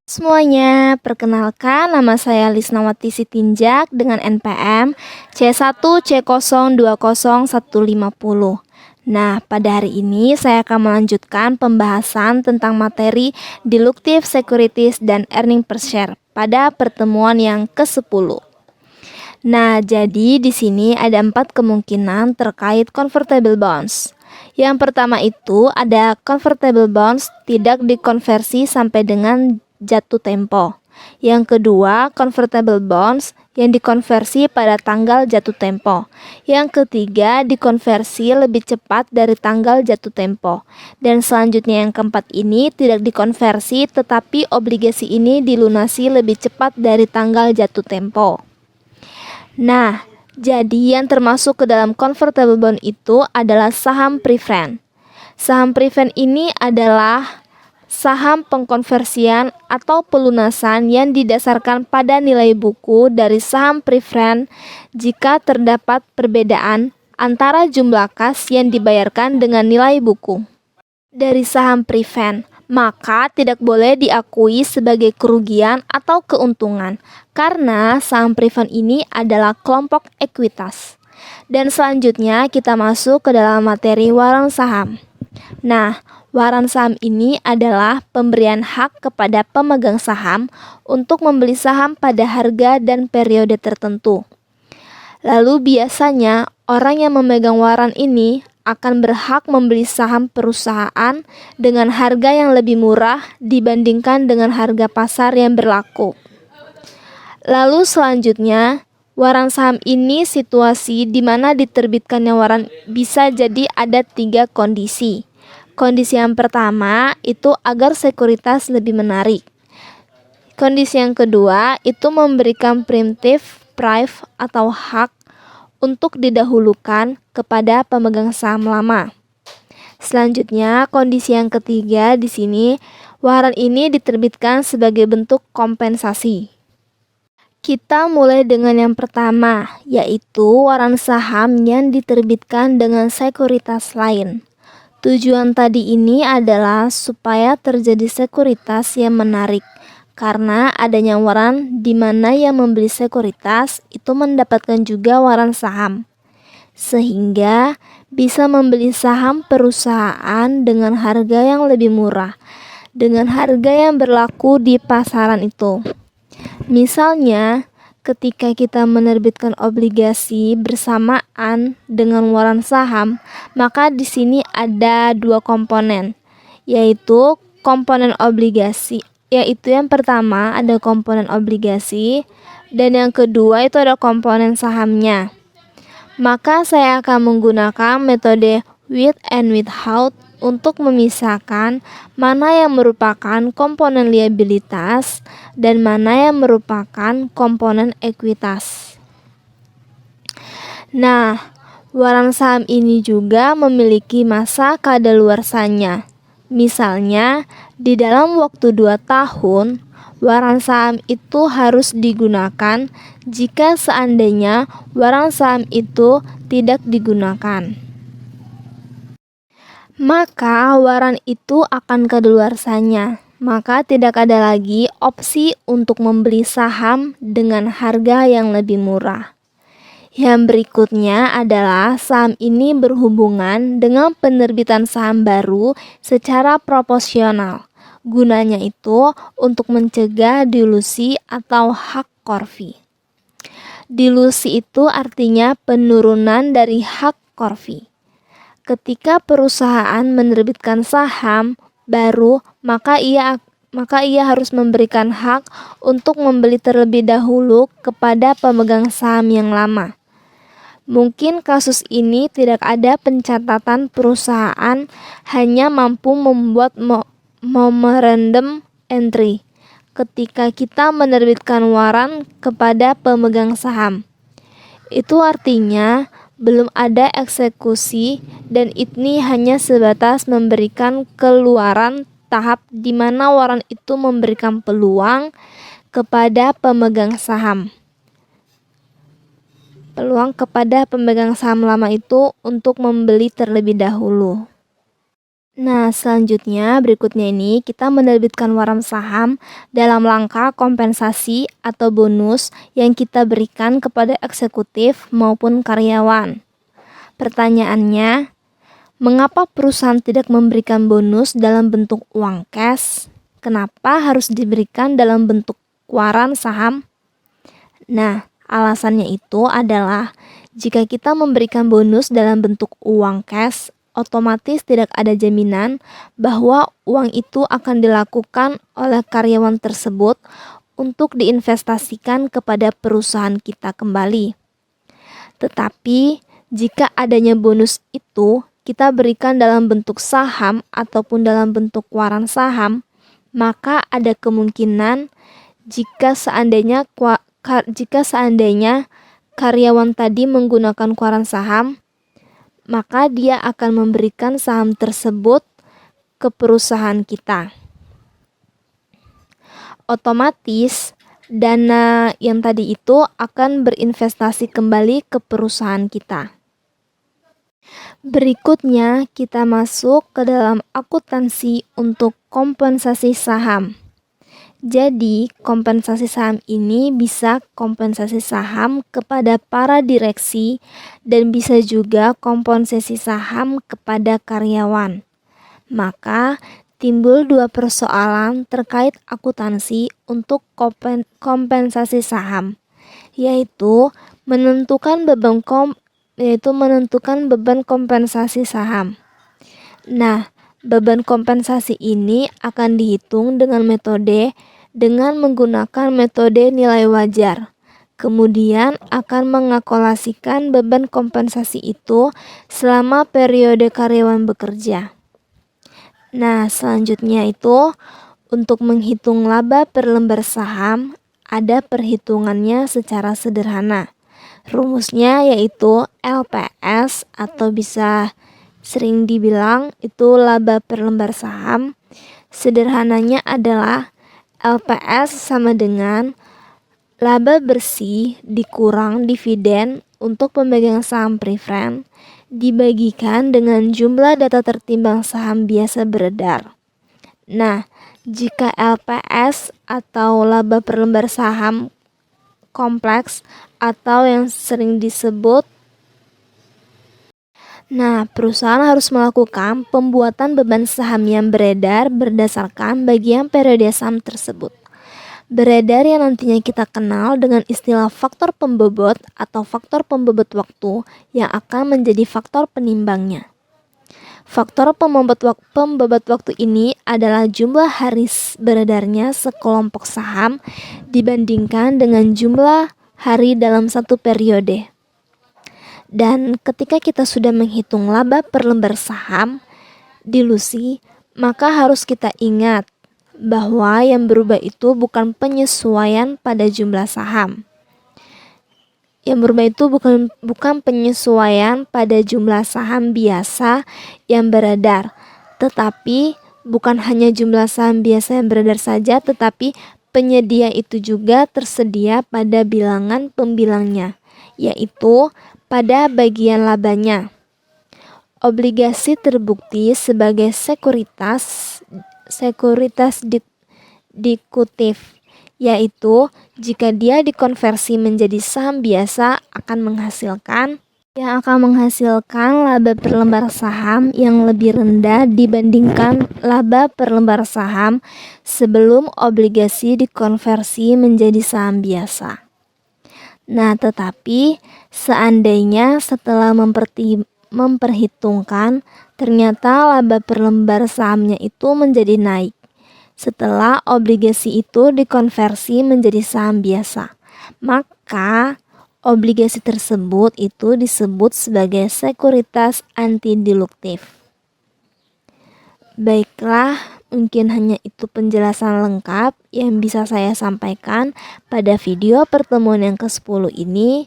Semuanya, perkenalkan nama saya Lisnawati Sitinjak dengan NPM C1C020150. Nah, pada hari ini saya akan melanjutkan pembahasan tentang materi Deductive Securities dan Earning per Share pada pertemuan yang ke-10. Nah, jadi di sini ada 4 kemungkinan terkait convertible bonds. Yang pertama itu ada convertible bonds tidak dikonversi sampai dengan jatuh tempo. Yang kedua, convertible bonds yang dikonversi pada tanggal jatuh tempo. Yang ketiga, dikonversi lebih cepat dari tanggal jatuh tempo. Dan selanjutnya yang keempat ini tidak dikonversi tetapi obligasi ini dilunasi lebih cepat dari tanggal jatuh tempo. Nah, jadi yang termasuk ke dalam convertible bond itu adalah saham preferred. Saham preferred ini adalah saham pengkonversian atau pelunasan yang didasarkan pada nilai buku dari saham preferred jika terdapat perbedaan antara jumlah kas yang dibayarkan dengan nilai buku dari saham preferred, maka tidak boleh diakui sebagai kerugian atau keuntungan karena saham preferred ini adalah kelompok ekuitas. Dan selanjutnya kita masuk ke dalam materi waran saham. Nah, waran saham ini adalah pemberian hak kepada pemegang saham untuk membeli saham pada harga dan periode tertentu. Lalu biasanya orang yang memegang waran ini akan berhak membeli saham perusahaan dengan harga yang lebih murah dibandingkan dengan harga pasar yang berlaku. Lalu selanjutnya, waran saham ini situasi di mana diterbitkannya waran bisa jadi ada 3 kondisi. Kondisi yang pertama itu agar sekuritas lebih menarik. Kondisi yang kedua itu memberikan preemptive privilege atau hak untuk didahulukan kepada pemegang saham lama. Selanjutnya, kondisi yang ketiga di sini, waran ini diterbitkan sebagai bentuk kompensasi. Kita mulai dengan yang pertama, yaitu waran saham yang diterbitkan dengan sekuritas lain. Tujuan tadi ini adalah supaya terjadi sekuritas yang menarik, karena adanya waran di mana yang membeli sekuritas itu mendapatkan juga waran saham, sehingga bisa membeli saham perusahaan dengan harga yang lebih murah, dengan harga yang berlaku di pasaran itu. Misalnya, ketika kita menerbitkan obligasi bersamaan dengan waran saham, maka di sini ada 2 komponen, yaitu komponen obligasi. Yaitu yang pertama ada komponen obligasi dan yang kedua itu ada komponen sahamnya. Maka saya akan menggunakan metode with and without untuk memisahkan mana yang merupakan komponen liabilitas dan mana yang merupakan komponen ekuitas. Nah, waran saham ini juga memiliki masa kadaluarsanya. Misalnya, di dalam waktu 2 tahun, waran saham itu harus digunakan jika seandainya waran saham itu tidak digunakan. Maka waran itu akan kadaluarsanya. Maka tidak ada lagi opsi untuk membeli saham dengan harga yang lebih murah. Yang berikutnya adalah saham ini berhubungan dengan penerbitan saham baru secara proporsional. Gunanya itu untuk mencegah dilusi atau hak korvi. Dilusi itu artinya penurunan dari hak korvi. Ketika perusahaan menerbitkan saham baru, maka ia harus memberikan hak untuk membeli terlebih dahulu kepada pemegang saham yang lama. Mungkin kasus ini tidak ada pencatatan perusahaan hanya mampu membuat memorandum entry ketika kita menerbitkan waran kepada pemegang saham. Itu artinya belum ada eksekusi dan ini hanya sebatas memberikan keluaran tahap di mana waran itu memberikan peluang kepada pemegang saham. Peluang kepada pemegang saham lama itu untuk membeli terlebih dahulu. Nah, selanjutnya berikutnya ini kita menerbitkan waran saham dalam rangka kompensasi atau bonus yang kita berikan kepada eksekutif maupun karyawan. Pertanyaannya, mengapa perusahaan tidak memberikan bonus dalam bentuk uang cash? Kenapa harus diberikan dalam bentuk waran saham? Nah, alasannya itu adalah jika kita memberikan bonus dalam bentuk uang cash, otomatis tidak ada jaminan bahwa uang itu akan dilakukan oleh karyawan tersebut untuk diinvestasikan kepada perusahaan kita kembali. Tetapi, jika adanya bonus itu kita berikan dalam bentuk saham ataupun dalam bentuk waran saham, maka ada kemungkinan jika seandainya karyawan tadi menggunakan waran saham, maka dia akan memberikan saham tersebut ke perusahaan kita. Otomatis, dana yang tadi itu akan berinvestasi kembali ke perusahaan kita. Berikutnya, kita masuk ke dalam akuntansi untuk kompensasi saham. Jadi, kompensasi saham ini bisa kompensasi saham kepada para direksi dan bisa juga kompensasi saham kepada karyawan. Maka, timbul dua persoalan terkait akuntansi untuk kompensasi saham, yaitu menentukan beban kompensasi saham. Nah, beban kompensasi ini akan dihitung dengan menggunakan metode nilai wajar. Kemudian akan mengakumulasikan beban kompensasi itu selama periode karyawan bekerja. Nah, selanjutnya itu untuk menghitung laba per lembar saham ada perhitungannya secara sederhana. Rumusnya yaitu LPS atau bisa sering dibilang itu laba per lembar saham. Sederhananya adalah LPS sama dengan laba bersih dikurang dividen untuk pemegang saham preferred dibagikan dengan jumlah data tertimbang saham biasa beredar. Nah, jika LPS atau laba per lembar saham kompleks atau yang sering disebut, perusahaan harus melakukan pembuatan beban saham yang beredar berdasarkan bagian periode saham tersebut. Beredar yang nantinya kita kenal dengan istilah faktor pembobot atau faktor pembobot waktu yang akan menjadi faktor penimbangnya. Faktor pembobot waktu ini adalah jumlah hari beredarnya sekelompok saham dibandingkan dengan jumlah hari dalam satu periode. Dan ketika kita sudah menghitung laba per lembar saham dilusi, maka harus kita ingat bahwa yang berubah itu bukan penyesuaian pada jumlah saham. Yang berubah itu bukan penyesuaian pada jumlah saham biasa yang beredar, tetapi bukan hanya jumlah saham biasa yang beredar saja, tetapi penyedia itu juga tersedia pada bilangan pembilangnya, yaitu pada bagian labanya. Obligasi terbukti sebagai sekuritas dikutif, yaitu jika dia dikonversi menjadi saham biasa akan menghasilkan laba per lembar saham yang lebih rendah dibandingkan laba per lembar saham sebelum obligasi dikonversi menjadi saham biasa. Nah, tetapi seandainya setelah memperhitungkan ternyata laba per lembar sahamnya itu menjadi naik setelah obligasi itu dikonversi menjadi saham biasa, maka obligasi tersebut itu disebut sebagai sekuritas antidiluktif. Baiklah, mungkin hanya itu penjelasan lengkap yang bisa saya sampaikan pada video pertemuan yang ke-10 ini.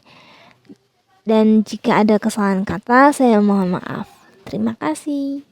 Dan jika ada kesalahan kata, saya mohon maaf. Terima kasih.